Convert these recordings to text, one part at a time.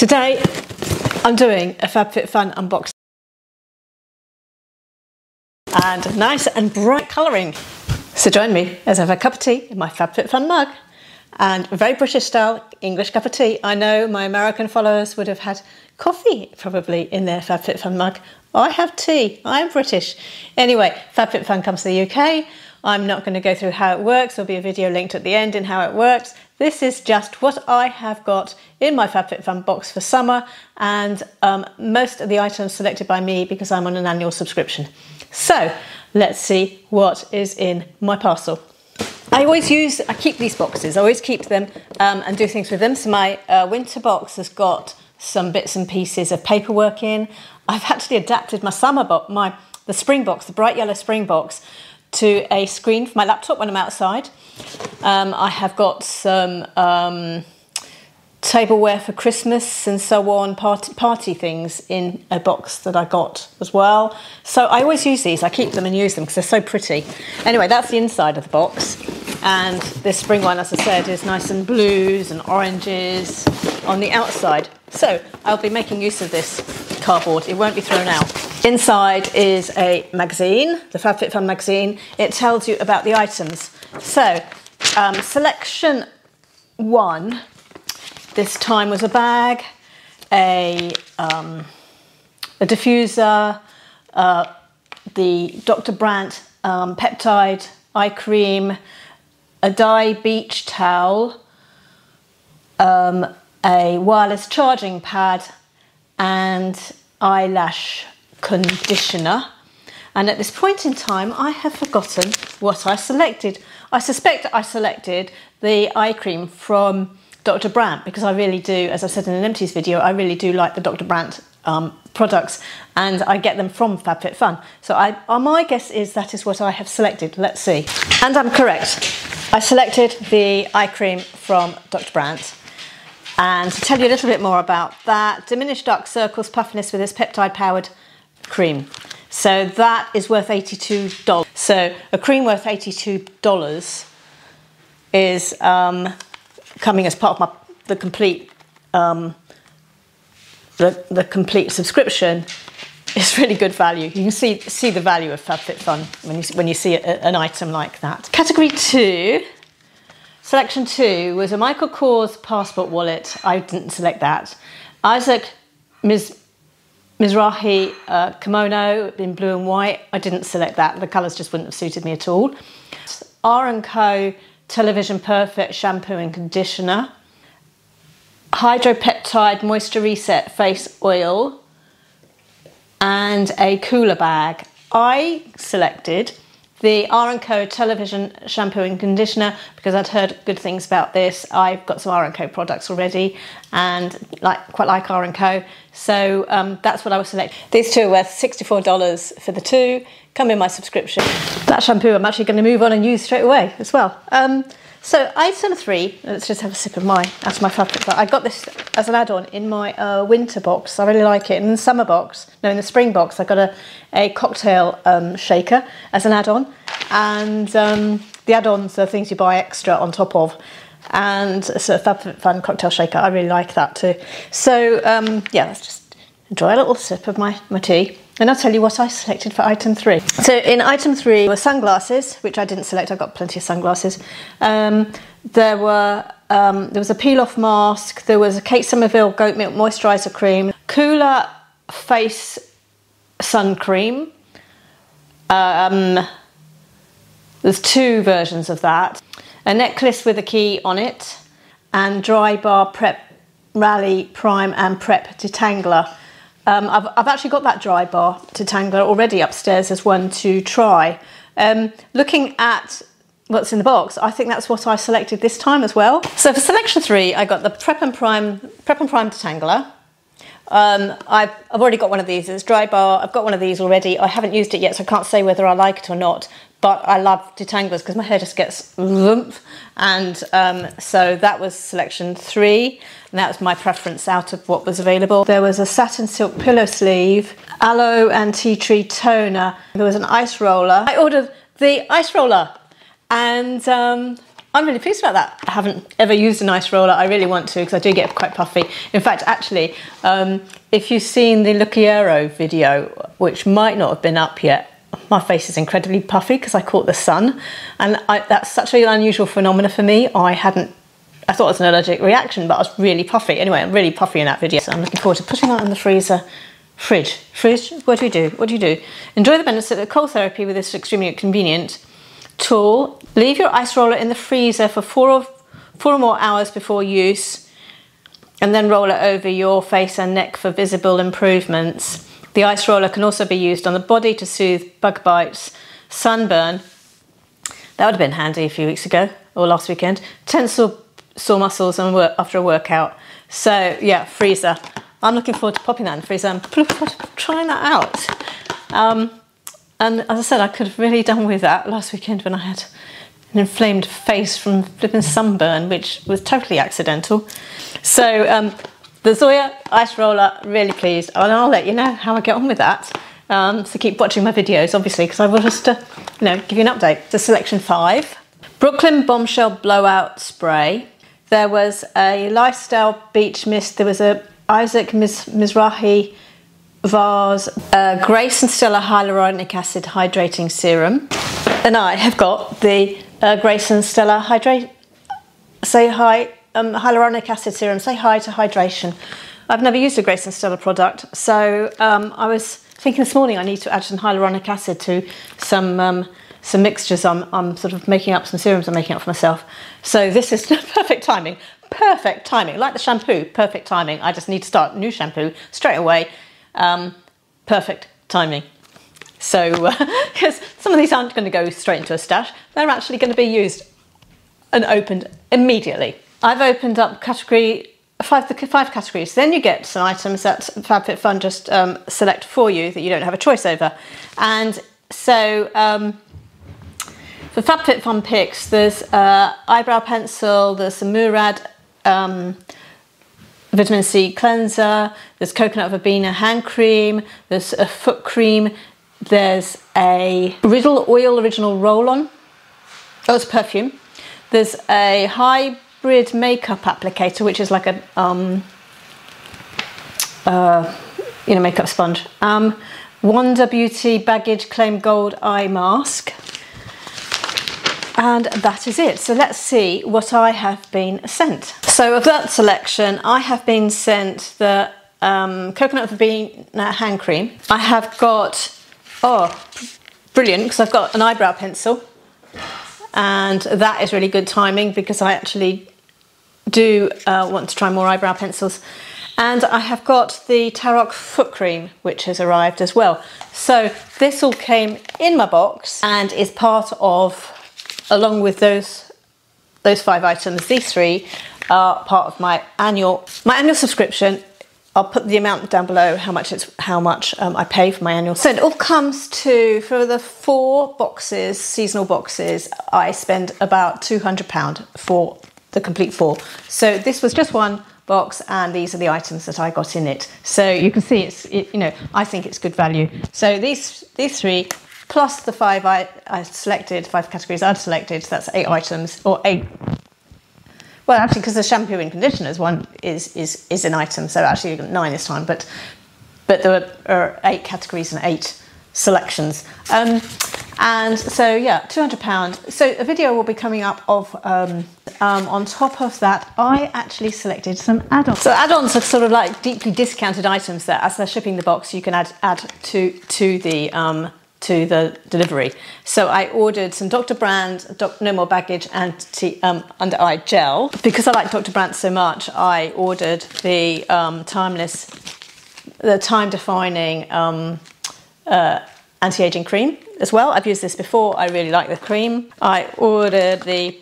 Today I'm doing a FabFitFun unboxing and nice and bright colouring. So join me as I have a cup of tea in my FabFitFun mug and a very British style English cup of tea. I know my American followers would have had coffee probably in their FabFitFun mug. I have tea, I'm British. Anyway, FabFitFun comes to the UK. I'm not going to go through how it works. There'll be a video linked at the end in how it works. This is just what I have got in my FabFitFun box for summer, and most of the items selected by me because I'm on an annual subscription. So let's see what is in my parcel. I keep these boxes, I always keep them and do things with them. So my winter box has got some bits and pieces of paperwork in. I've actually adapted my summer box, the spring box, the bright yellow spring box, to a screen for my laptop when I'm outside. I have got some tableware for Christmas and so on, party things in a box that I got as well. So I always use these, I keep them and use them because they're so pretty. Anyway, that's the inside of the box. And this spring one, as I said, is nice and blues and oranges on the outside. So I'll be making use of this cardboard, it won't be thrown out. Inside is a magazine, the FabFitFun magazine. It tells you about the items. So, selection 1 this time was a bag, a diffuser, the Dr. Brandt peptide eye cream, a dye beach towel, a wireless charging pad, and eyelash conditioner. And at this point in time I have forgotten what I selected. I suspect I selected the eye cream from Dr. Brandt because I really do, as I said in an empties video, I really do like the Dr. Brandt products, and I get them from FabFitFun. So my guess is that is what I have selected. Let's see. And I'm correct. I selected the eye cream from Dr. Brandt. And to tell you a little bit more about that, diminished dark circles, puffiness with this peptide powered cream. So that is worth $82. So a cream worth $82 is coming as part of the complete subscription. It's really good value. You can see the value of FabFitFun when you see an item like that. Category 2. Selection 2 was a Michael Kors passport wallet. I didn't select that. Isaac Mizrahi kimono in blue and white. I didn't select that. The colours just wouldn't have suited me at all. R&Co Television Perfect shampoo and conditioner. Hydropeptide Moisture Reset face oil. And a cooler bag. I selected the R&Co Television Shampoo and Conditioner because I'd heard good things about this. I've got some R&Co products already and quite like R&Co, so that's what I was selecting. These two are worth $64 for the two, come in my subscription. That shampoo I'm actually going to move on and use straight away as well. So item 3, let's just have a sip of my FabFitFun. I got this as an add-on in my winter box. I really like it. In the summer box, no, in the spring box, I got a cocktail shaker as an add-on. And the add-ons are things you buy extra on top of. And so a FabFitFun cocktail shaker, I really like that too. So yeah, let's just enjoy a little sip of my tea. And I'll tell you what I selected for item 3. So in item 3 were sunglasses, which I didn't select. I got plenty of sunglasses. There was a peel-off mask. There was a Kate Somerville goat milk moisturiser cream, cooler face sun cream. There's 2 versions of that. A necklace with a key on it, and Dry Bar Prep Rally Prime and Prep Detangler. I've actually got that Dry Bar Detangler already upstairs as one to try. Looking at what's in the box, I think that's what I selected this time as well. So for selection 3, I got the Prep and Prime Detangler. I've already got one of these. It's Dry Bar. I've got one of these already. I haven't used it yet, so I can't say whether I like it or not. But I love detanglers because my hair just gets lump. And so that was selection 3. And that was my preference out of what was available. There was a satin silk pillow sleeve, aloe and tea tree toner. There was an ice roller. I ordered the ice roller. And I'm really pleased about that. I haven't ever used an ice roller. I really want to because I do get quite puffy. In fact, actually, if you've seen the Lucchiero video, which might not have been up yet, my face is incredibly puffy because I caught the sun, and that's such an unusual phenomenon for me. I thought it was an allergic reaction, but I was really puffy. Anyway, I'm really puffy in that video, so I'm looking forward to putting that in the freezer. Fridge. What do you do? Enjoy the benefits of cold therapy with this extremely convenient tool. Leave your ice roller in the freezer for four or more hours before use, and then roll it over your face and neck for visible improvements. The ice roller can also be used on the body to soothe bug bites, sunburn. That would have been handy a few weeks ago or last weekend. Tense or sore muscles after a workout. So yeah, freezer. I'm looking forward to popping that in the freezer. I'm looking forward to trying that out. And as I said, I could have really done with that last weekend when I had an inflamed face from flipping sunburn, which was totally accidental. So the Zoya ice roller, really pleased, and I'll let you know how I get on with that. So keep watching my videos, obviously, because I will just give you an update. The selection 5, Brooklyn Bombshell Blowout Spray. There was a Lifestyle Beach Mist. There was a Isaac Mizrahi Vase, Grace and Stella Hyaluronic Acid Hydrating Serum, and I have got the Grace and Stella Hyaluronic Acid Serum. Say hi to hydration. I've never used a Grace and Stella product, so I was thinking this morning I need to add some hyaluronic acid to some mixtures. I'm sort of making up some serums I'm making up for myself. So this is perfect timing. Perfect timing. Like the shampoo, perfect timing. I just need to start new shampoo straight away. Perfect timing. So because some of these aren't going to go straight into a stash, they're actually going to be used and opened immediately. I've opened up five categories. Then you get some items that FabFitFun just select for you that you don't have a choice over. And so for FabFitFun picks, there's eyebrow pencil, there's a Murad vitamin C cleanser, there's coconut verbena hand cream, there's a foot cream, there's a Riddle Oil Original Roll-On. Oh, it's perfume. There's a hybrid makeup applicator, which is like a makeup sponge. Wonder Beauty Baggage Claim Gold Eye Mask. And that is it. So let's see what I have been sent. So of that selection, I have been sent the coconut verbena hand cream. I have got, brilliant, because I've got an eyebrow pencil. And that is really good timing because I actually do want to try more eyebrow pencils. And I have got the Tarok foot cream, which has arrived as well. So this all came in my box and is part of, along with those 5 items, these 3 are part of my annual subscription. I'll put the amount down below, how much I pay for my annual. So it all comes to, for the 4 boxes, seasonal boxes, I spend about £200 for the complete 4. So this was just one box, and these are the items that I got in it. So you can see I think it's good value. So these 3 plus the 5 I selected, 5 categories I'd selected, so that's 8 items, or 8. Well, actually, because the shampoo and conditioners one is an item, so actually 9 this time. But there are 8 categories and 8 selections. And so yeah, £200. So a video will be coming up of on top of that, I actually selected some add-ons. So add-ons are sort of like deeply discounted items that, as they're shipping the box, you can add to the delivery. So I ordered some Dr. Brand No More Baggage Under Eye Gel. Because I like Dr. Brand so much, I ordered the time-defining anti-aging cream as well. I've used this before. I really like the cream. I ordered the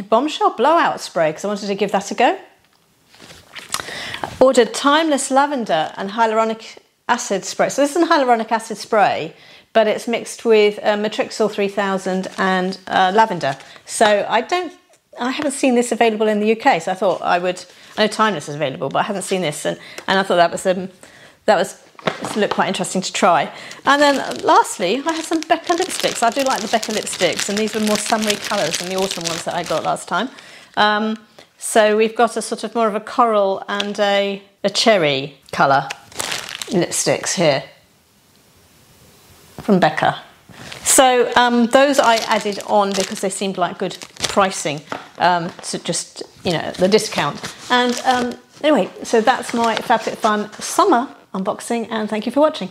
Bombshell Blowout Spray because I wanted to give that a go. I ordered Timeless Lavender and Hyaluronic Acid Spray. So this is a hyaluronic acid spray, but it's mixed with Matrixyl 3000 and lavender. So I haven't seen this available in the UK, so I thought I know Timeless is available, but I haven't seen this, and I thought that was This looked quite interesting to try. And then lastly, I have some Becca lipsticks. I do like the Becca lipsticks, and these were more summery colours than the autumn ones that I got last time. So we've got a sort of more of a coral and a cherry colour lipsticks here from Becca. So those I added on because they seemed like good pricing to just, you know, the discount. And anyway, so that's my FabFitFun summer unboxing, and thank you for watching.